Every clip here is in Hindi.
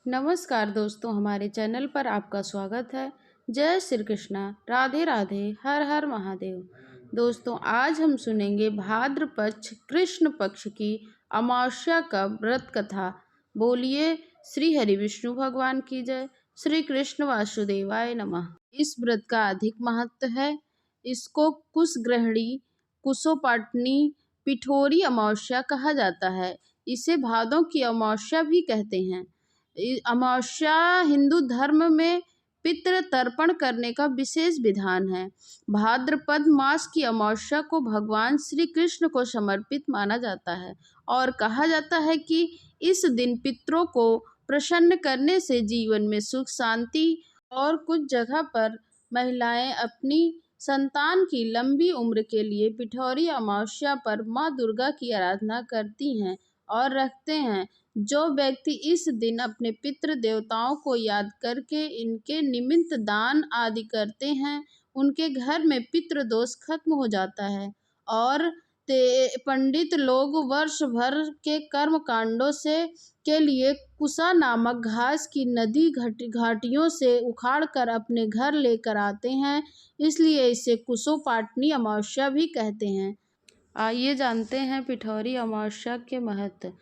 नमस्कार दोस्तों, हमारे चैनल पर आपका स्वागत है। जय श्री कृष्णा, राधे राधे, हर हर महादेव। दोस्तों, आज हम सुनेंगे भाद्रपक्ष कृष्ण पक्ष की अमावस्या का व्रत कथा। बोलिए श्री हरि विष्णु भगवान की जय, श्री कृष्ण वासुदेवाय नमः। इस व्रत का अधिक महत्व है। इसको कुशग्रहणी, कुशोपाटनी, पिठोरी अमावस्या कहा जाता है। इसे भादों की अमावस्या भी कहते हैं। अमावस्या हिंदू धर्म में पितृ तर्पण करने का विशेष विधान है। भाद्रपद मास की अमावस्या को भगवान श्री कृष्ण को समर्पित माना जाता है और कहा जाता है कि इस दिन पितरों को प्रसन्न करने से जीवन में सुख शांति और कुछ जगह पर महिलाएं अपनी संतान की लंबी उम्र के लिए पिठौरी अमावस्या पर माँ दुर्गा की आराधना करती हैं और रखते हैं। जो व्यक्ति इस दिन अपने पितृ देवताओं को याद करके इनके निमित्त दान आदि करते हैं, उनके घर में पितृ दोष खत्म हो जाता है और पंडित लोग वर्ष भर के कर्म कांडों से के लिए कुशा नामक घास की नदी घाटियों से उखाड़कर अपने घर लेकर आते हैं, इसलिए इसे कुशोपाटनी अमावस्या भी कहते हैं। आइए जानते हैं पिठौरी अमावस्या के महत्व।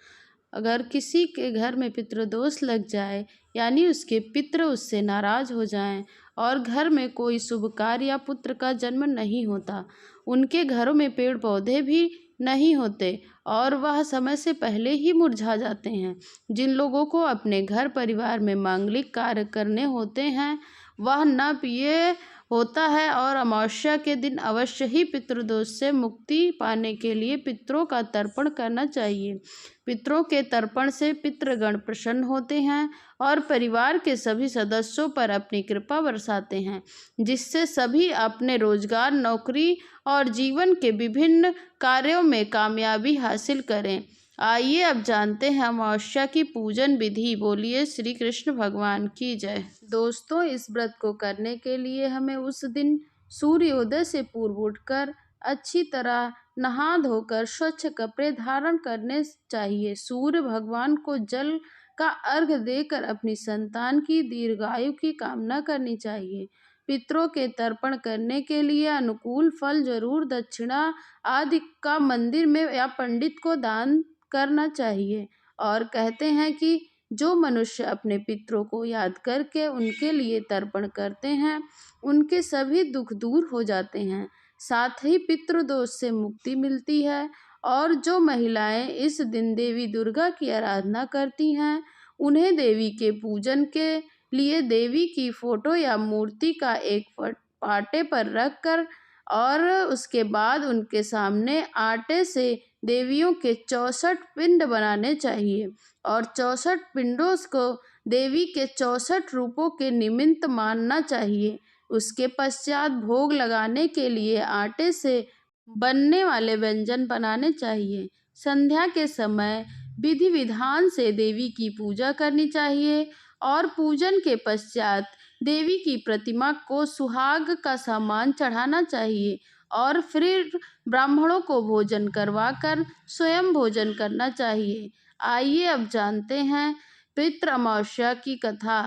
अगर किसी के घर में पितृदोष लग जाए, यानी उसके पितृ उससे नाराज हो जाएं और घर में कोई शुभ कार्य या पुत्र का जन्म नहीं होता, उनके घरों में पेड़ पौधे भी नहीं होते और वह समय से पहले ही मुरझा जाते हैं, जिन लोगों को अपने घर परिवार में मांगलिक कार्य करने होते हैं वह न पिए होता है और अमावस्या के दिन अवश्य ही पितृदोष से मुक्ति पाने के लिए पितरों का तर्पण करना चाहिए। पितरों के तर्पण से पितृगण प्रसन्न होते हैं और परिवार के सभी सदस्यों पर अपनी कृपा बरसाते हैं, जिससे सभी अपने रोजगार, नौकरी और जीवन के विभिन्न कार्यों में कामयाबी हासिल करें। आइए अब जानते हैं अमावस्या की पूजन विधि। बोलिए श्री कृष्ण भगवान की जय। दोस्तों, इस व्रत को करने के लिए हमें उस दिन सूर्योदय से पूर्व उठकर अच्छी तरह नहा धोकर स्वच्छ कपड़े धारण करने चाहिए। सूर्य भगवान को जल का अर्घ्य देकर अपनी संतान की दीर्घायु की कामना करनी चाहिए। पितरों के तर्पण करने के लिए अनुकूल फल जरूर दक्षिणा आदि का मंदिर में या पंडित को दान करना चाहिए और कहते हैं कि जो मनुष्य अपने पितरों को याद करके उनके लिए तर्पण करते हैं, उनके सभी दुख दूर हो जाते हैं, साथ ही पितृदोष से मुक्ति मिलती है। और जो महिलाएं इस दिन देवी दुर्गा की आराधना करती हैं, उन्हें देवी के पूजन के लिए देवी की फोटो या मूर्ति का एक पाटे पर रखकर और उसके बाद उनके सामने आटे से देवियों के 64 पिंड बनाने चाहिए और 64 पिंडों को देवी के 64 रूपों के निमित्त मानना चाहिए। उसके पश्चात भोग लगाने के लिए आटे से बनने वाले व्यंजन बनाने चाहिए। संध्या के समय विधि विधान से देवी की पूजा करनी चाहिए और पूजन के पश्चात देवी की प्रतिमा को सुहाग का सामान चढ़ाना चाहिए और फिर ब्राह्मणों को भोजन करवाकर स्वयं भोजन करना चाहिए। आइए अब जानते हैं पितृ अमावस्या की कथा।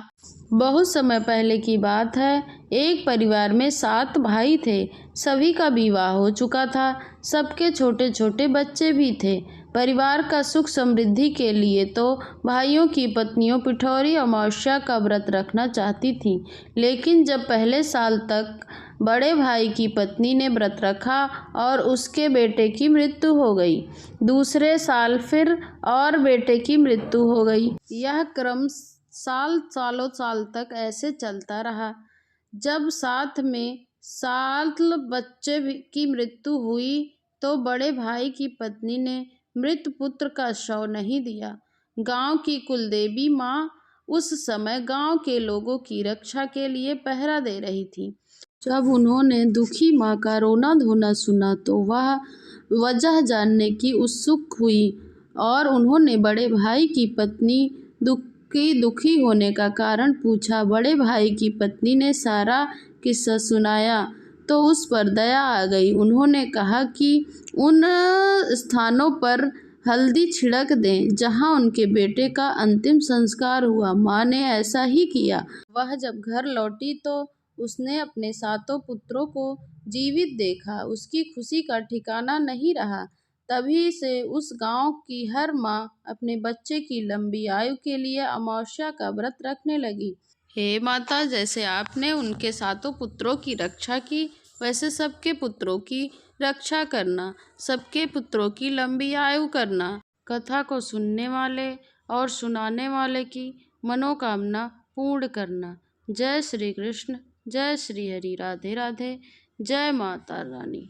बहुत समय पहले की बात है। एक परिवार में 7 भाई थे। सभी का विवाह हो चुका था। सबके छोटे छोटे बच्चे भी थे। परिवार का सुख समृद्धि के लिए तो भाइयों की पत्नियों पिठौरी अमावस्या का व्रत रखना चाहती थीं, लेकिन जब पहले साल तक बड़े भाई की पत्नी ने व्रत रखा और उसके बेटे की मृत्यु हो गई, दूसरे साल फिर और बेटे की मृत्यु हो गई। यह क्रम साल तक ऐसे चलता रहा। जब साथ में 7 बच्चे की मृत्यु हुई तो बड़े भाई की पत्नी ने मृत पुत्र का शव नहीं दिया। गांव की कुलदेवी माँ उस समय गांव के लोगों की रक्षा के लिए पहरा दे रही थी। जब उन्होंने दुखी माँ का रोना धोना सुना तो वह वजह जानने की उत्सुक हुई और उन्होंने बड़े भाई की पत्नी दुखी होने का कारण पूछा। बड़े भाई की पत्नी ने सारा किस्सा सुनाया तो उस पर दया आ गई। उन्होंने कहा कि उन स्थानों पर हल्दी छिड़क दें। जहाँ उनके बेटे का अंतिम संस्कार हुआ, माँ ने ऐसा ही किया। वह जब घर लौटी तो उसने अपने सातों पुत्रों को जीवित देखा। उसकी खुशी का ठिकाना नहीं रहा। तभी से उस गांव की हर माँ अपने बच्चे की लंबी आयु के लिए अमावस्या का व्रत रखने लगी। हे माता, जैसे आपने उनके सातों पुत्रों की रक्षा की, वैसे सबके पुत्रों की रक्षा करना, सबके पुत्रों की लंबी आयु करना। कथा को सुनने वाले और सुनाने वाले की मनोकामना पूर्ण करना। जय श्री कृष्ण, जय श्री हरि। राधे राधे। जय माता रानी।